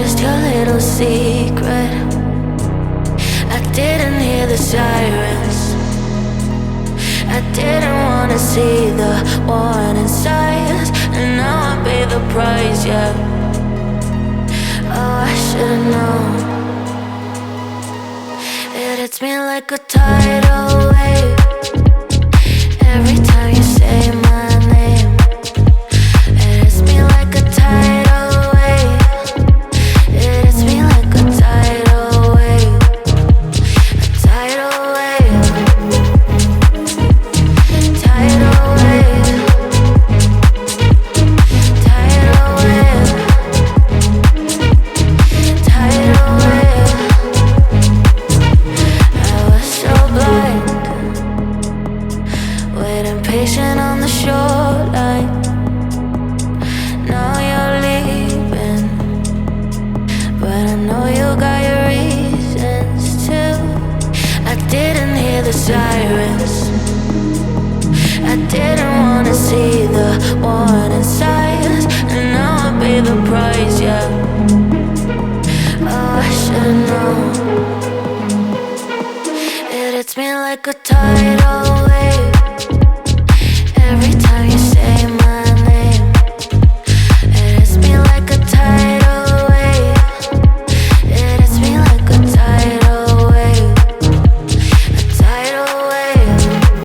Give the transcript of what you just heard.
just your little secret. I didn't hear the sirens. I didn't wanna see the warning signs, and now I pay the price, yeah. Oh, I should've known. It hits me like a tidal wave every time you say my name. It hits me like a tidal wave. It hits me like a tidal wave. A tidal wave. Tidal wave. Tidal wave. Tidal wave. I was so blind, waiting patient on the shoreline. Now you're leaving, but I know you got your reasons too. I didn't hear the sirens. I didn't wanna see the warning signs, and now I pay the price, yeah. Oh, I should've known. It hits me like a tidal wave